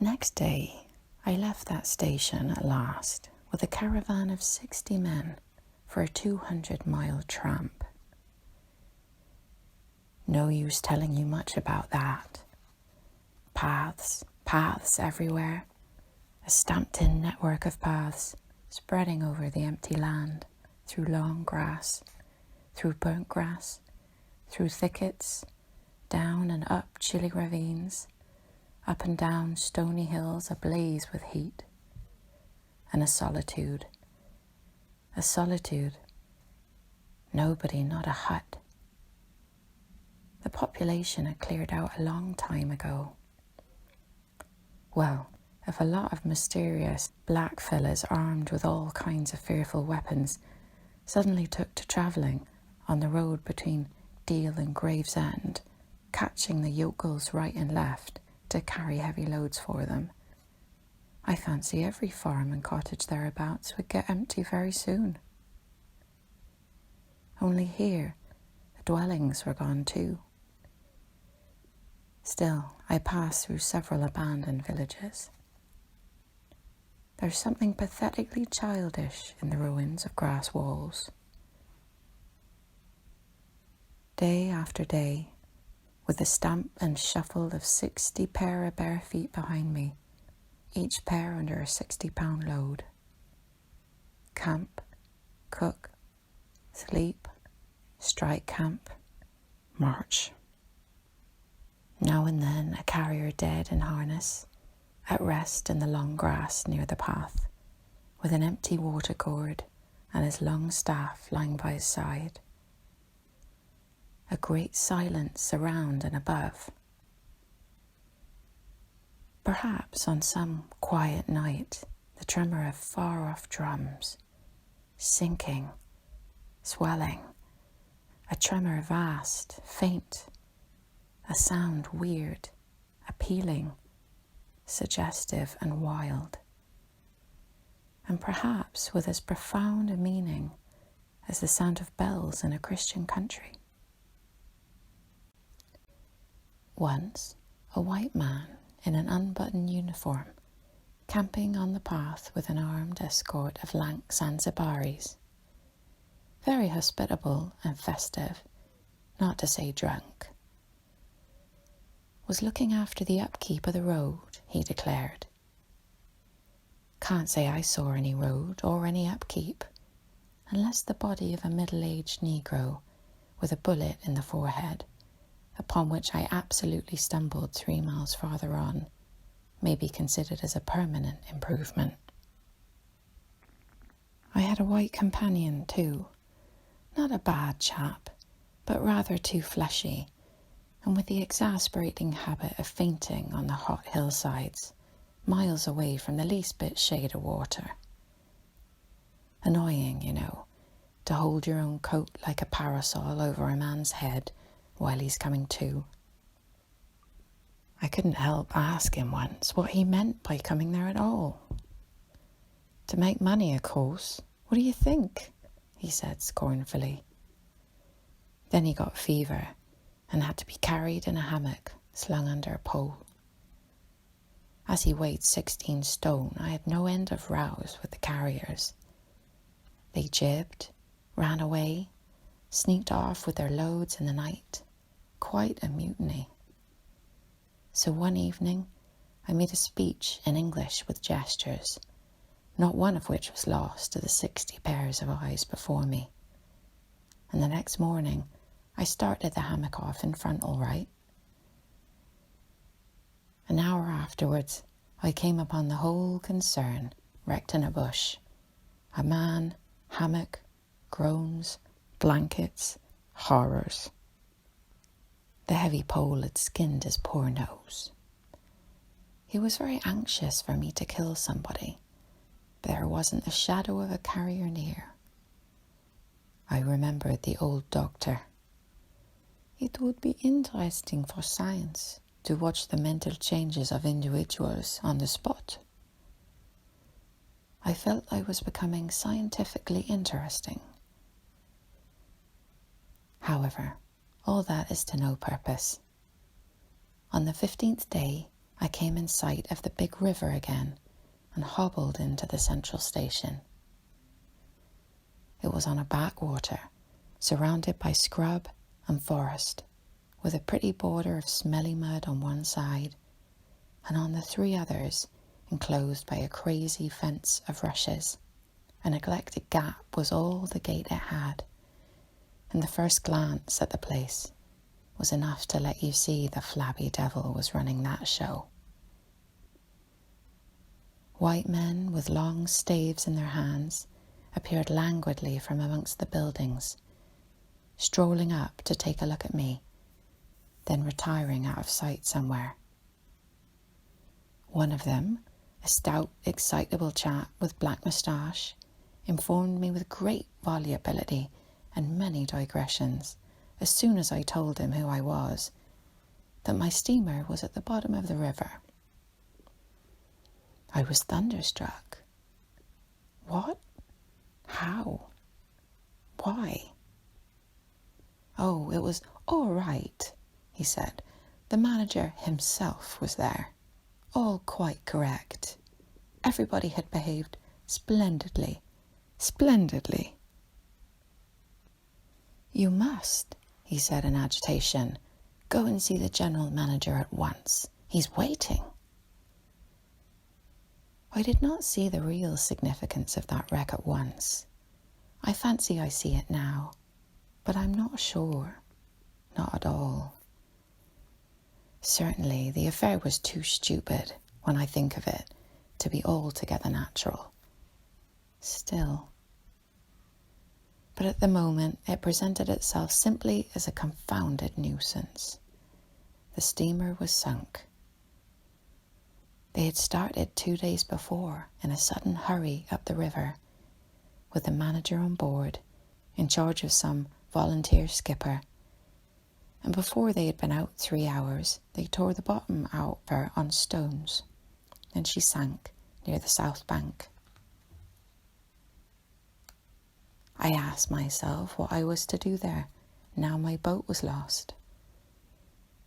Next day, I left that station at last with a caravan of 60 men for a 200-mile tramp. No use telling you much about that. Paths everywhere, a stamped-in network of paths spreading over the empty land, through long grass, through burnt grass, through thickets, down and up chilly ravines, up and down stony hills ablaze with heat, and a solitude, nobody, not a hut. The population had cleared out a long time ago. Well, if a lot of mysterious black fellas armed with all kinds of fearful weapons suddenly took to travelling on the road between Deal and Gravesend, catching the yokels right and left to carry heavy loads for them, I fancy every farm and cottage thereabouts would get empty very soon. Only here, the dwellings were gone too. Still, I passed through several abandoned villages. There's something pathetically childish in the ruins of grass walls. Day after day, with the stamp and shuffle of 60 pair of bare feet behind me, each pair under a 60-pound load. Camp, cook, sleep, strike camp, march. Now and then a carrier dead in harness, at rest in the long grass near the path, with an empty water gourd and his long staff lying by his side. A great silence around and above. Perhaps on some quiet night, the tremor of far-off drums, sinking, swelling, a tremor vast, faint, a sound weird, appealing, suggestive and wild, and perhaps with as profound a meaning as the sound of bells in a Christian country. Once, a white man in an unbuttoned uniform, camping on the path with an armed escort of lank Zanzibaris, very hospitable and festive, not to say drunk, was looking after the upkeep of the road, he declared. Can't say I saw any road or any upkeep, unless the body of a middle-aged Negro with a bullet in the forehead, upon which I absolutely stumbled 3 miles farther on, may be considered as a permanent improvement. I had a white companion too, not a bad chap, but rather too fleshy, and with the exasperating habit of fainting on the hot hillsides, miles away from the least bit shade of water. Annoying, you know, to hold your own coat like a parasol over a man's head while he's coming to. I couldn't help asking once what he meant by coming there at all. To make money, of course. What do you think? He said scornfully. Then he got fever and had to be carried in a hammock slung under a pole. As he weighed 16 stone, I had no end of rows with the carriers. They jibbed, ran away, sneaked off with their loads in the night. Quite a mutiny. So one evening, I made a speech in English with gestures, not one of which was lost to the 60 pairs of eyes before me. And the next morning, I started the hammock off in front all right. An hour afterwards, I came upon the whole concern, wrecked in a bush. A man, hammock, groans, blankets, horrors. The heavy pole had skinned his poor nose. He was very anxious for me to kill somebody, but there wasn't a shadow of a carrier near. I remembered the old doctor. It would be interesting for science to watch the mental changes of individuals on the spot. I felt I was becoming scientifically interesting. However, all that is to no purpose. On the 15th day, I came in sight of the big river again and hobbled into the central station. It was on a backwater, surrounded by scrub and forest, with a pretty border of smelly mud on one side, and on the three others enclosed by a crazy fence of rushes. A neglected gap was all the gate it had, and the first glance at the place was enough to let you see the flabby devil was running that show. White men with long staves in their hands appeared languidly from amongst the buildings, strolling up to take a look at me, then retiring out of sight somewhere. One of them, a stout, excitable chap with black moustache, informed me with great volubility and many digressions, as soon as I told him who I was, that my steamer was at the bottom of the river. I was thunderstruck. What? How? Why? Oh, it was all right, he said. The manager himself was there. All quite correct. Everybody had behaved splendidly. Splendidly. You must, he said in agitation, go and see the general manager at once. He's waiting. I did not see the real significance of that wreck at once. I fancy I see it now, but I'm not sure. Not at all. Certainly, the affair was too stupid, when I think of it, to be altogether natural. Still. But at the moment, it presented itself simply as a confounded nuisance. The steamer was sunk. They had started 2 days before in a sudden hurry up the river, with the manager on board, in charge of some volunteer skipper, and before they had been out 3 hours, they tore the bottom out of her on stones, and she sank near the south bank. I asked myself what I was to do there, now my boat was lost.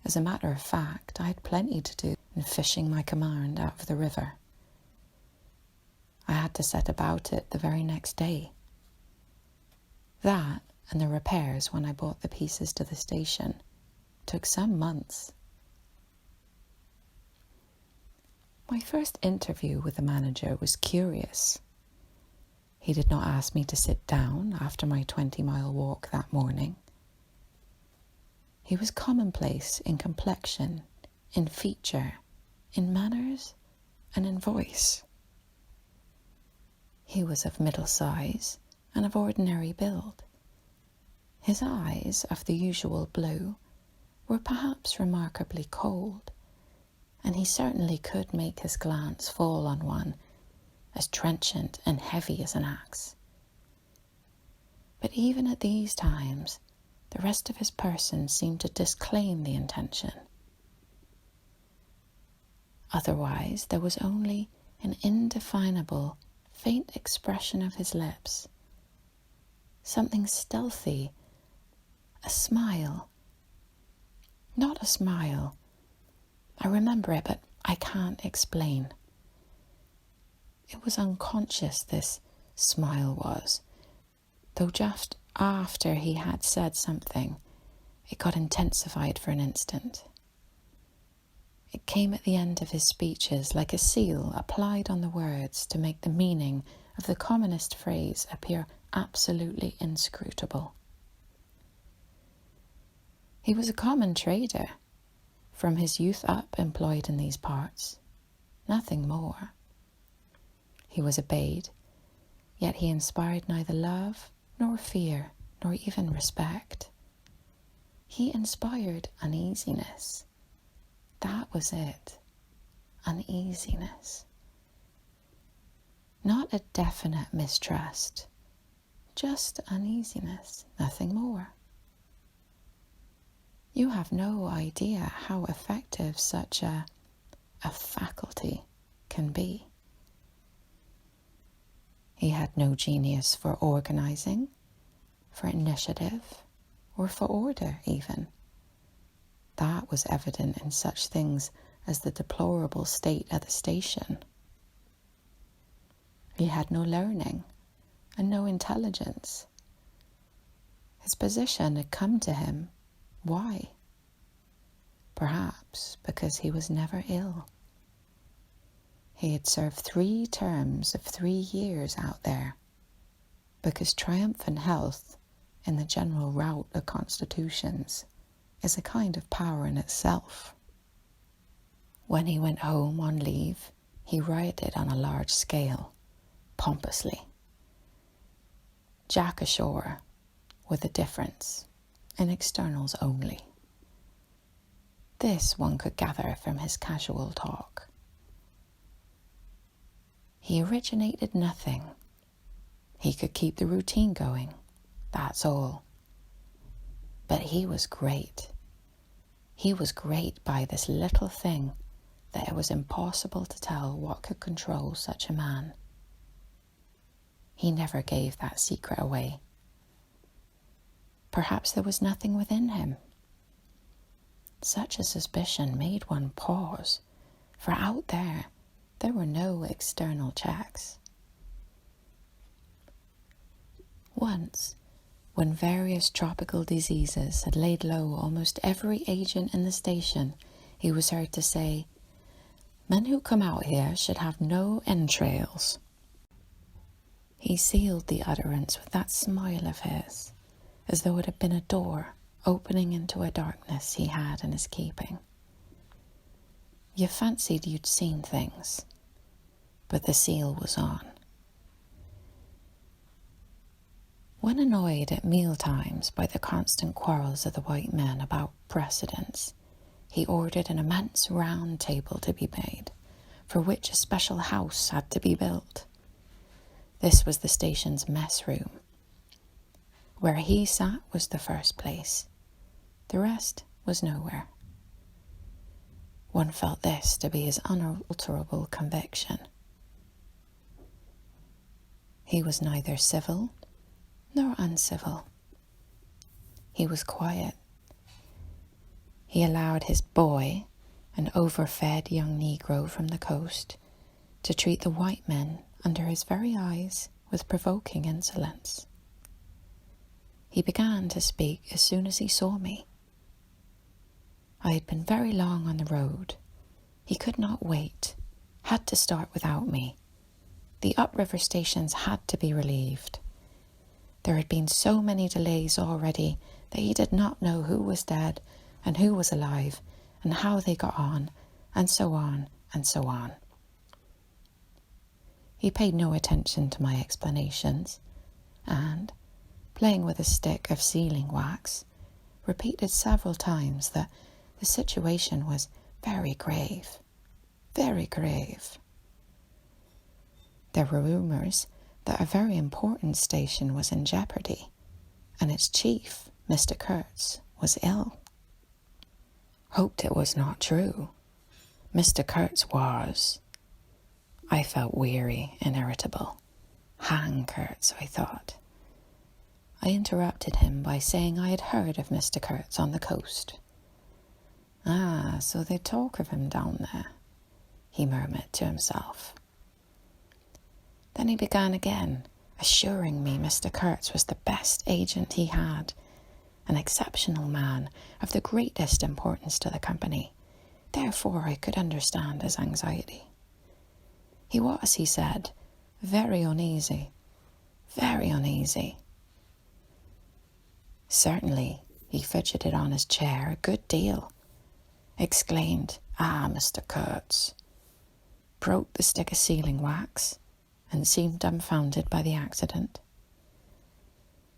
As a matter of fact, I had plenty to do in fishing my command out of the river. I had to set about it the very next day. That, and the repairs when I brought the pieces to the station, took some months. My first interview with the manager was curious. He did not ask me to sit down after my 20-mile walk that morning. He was commonplace in complexion, in feature, in manners, and in voice. He was of middle size and of ordinary build. His eyes, of the usual blue, were perhaps remarkably cold, and he certainly could make his glance fall on one as trenchant and heavy as an axe. But even at these times, the rest of his person seemed to disclaim the intention. Otherwise, there was only an indefinable, faint expression of his lips, something stealthy, a smile. Not a smile. I remember it, but I can't explain. It was unconscious, this smile was, though just after he had said something, it got intensified for an instant. It came at the end of his speeches like a seal applied on the words to make the meaning of the commonest phrase appear absolutely inscrutable. He was a common trader, from his youth up employed in these parts, nothing more. He was obeyed, yet he inspired neither love nor fear nor even respect. He inspired uneasiness. That was it, uneasiness. Not a definite mistrust, just uneasiness, nothing more. You have no idea how effective such a faculty can be. He had no genius for organizing, for initiative, or for order even. That was evident in such things as the deplorable state of the station. He had no learning and no intelligence. His position had come to him. Why? Perhaps because he was never ill. He had served 3 terms of 3 years out there, because triumphant health in the general rout of constitutions is a kind of power in itself. When he went home on leave, he rioted on a large scale, pompously. Jack ashore, with a difference, in externals only. This one could gather from his casual talk. He originated nothing. He could keep the routine going, that's all. But he was great. He was great by this little thing that it was impossible to tell what could control such a man. He never gave that secret away. Perhaps there was nothing within him. Such a suspicion made one pause, for out there were no external checks. Once, when various tropical diseases had laid low almost every agent in the station, he was heard to say, "Men who come out here should have no entrails." He sealed the utterance with that smile of his, as though it had been a door opening into a darkness he had in his keeping. You fancied you'd seen things, but the seal was on. When annoyed at meal times by the constant quarrels of the white men about precedence, he ordered an immense round table to be made, for which a special house had to be built. This was the station's mess room. Where he sat was the first place. The rest was nowhere. One felt this to be his unalterable conviction. He was neither civil nor uncivil. He was quiet. He allowed his boy, an overfed young Negro from the coast, to treat the white men under his very eyes with provoking insolence. He began to speak as soon as he saw me. I had been very long on the road. He could not wait, had to start without me. The upriver stations had to be relieved. There had been so many delays already that he did not know who was dead and who was alive and how they got on, and so on and so on. He paid no attention to my explanations, and, playing with a stick of sealing wax, repeated several times that the situation was very grave, very grave. There were rumours that a very important station was in jeopardy, and its chief, Mr. Kurtz, was ill. Hoped it was not true. Mr. Kurtz was. I felt weary and irritable. Hang Kurtz, I thought. I interrupted him by saying I had heard of Mr. Kurtz on the coast. "Ah, so they talk of him down there," he murmured to himself. Then he began again, assuring me Mr. Kurtz was the best agent he had, an exceptional man of the greatest importance to the company. Therefore I could understand his anxiety. He was, he said, very uneasy, very uneasy. Certainly, he fidgeted on his chair a good deal, exclaimed, "Ah, Mr. Kurtz," broke the stick of sealing wax, and seemed dumbfounded by the accident.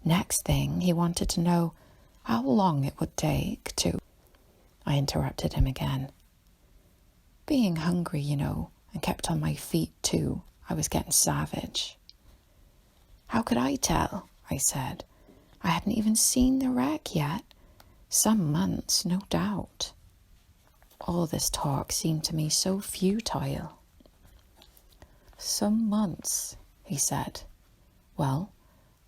Next thing, he wanted to know how long it would take to... I interrupted him again. Being hungry, you know, and kept on my feet too, I was getting savage. "How could I tell?" I said. "I hadn't even seen the wreck yet. Some months, no doubt." All this talk seemed to me so futile. "Some months," he said. "Well,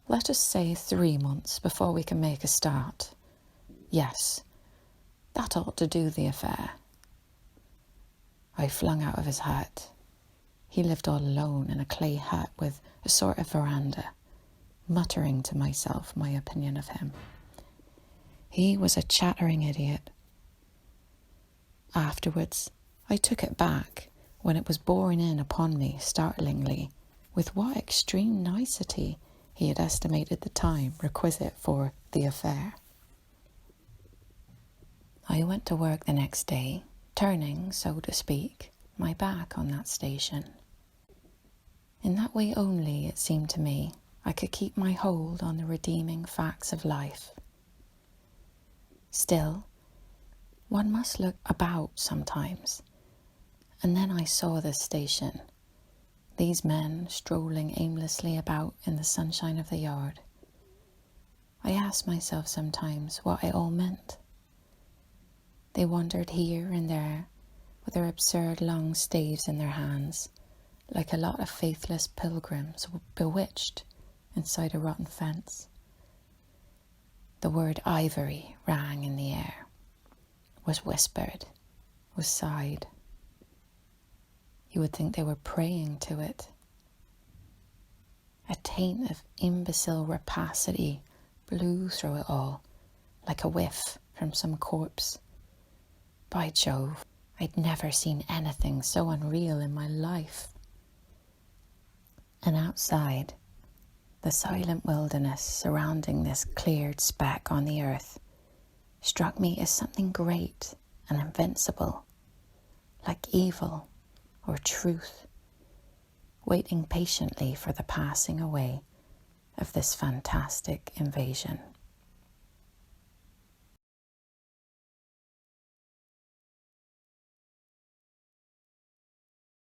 let us say 3 months before we can make a start. Yes, that ought to do the affair." I flung out of his hut. He lived all alone in a clay hut with a sort of veranda, muttering to myself my opinion of him. He was a chattering idiot. Afterwards, I took it back when it was borne in upon me startlingly with what extreme nicety he had estimated the time requisite for the affair. I went to work the next day, turning, so to speak, my back on that station. In that way only, it seemed to me, I could keep my hold on the redeeming facts of life. Still, one must look about sometimes, and then I saw this station, these men strolling aimlessly about in the sunshine of the yard. I asked myself sometimes what it all meant. They wandered here and there with their absurd long staves in their hands, like a lot of faithless pilgrims bewitched inside a rotten fence. The word ivory rang in the air, was whispered, was sighed. You would think they were praying to it. A taint of imbecile rapacity blew through it all, like a whiff from some corpse. By Jove, I'd never seen anything so unreal in my life. And outside, the silent wilderness surrounding this cleared speck on the earth struck me as something great and invincible, like evil or truth, waiting patiently for the passing away of this fantastic invasion.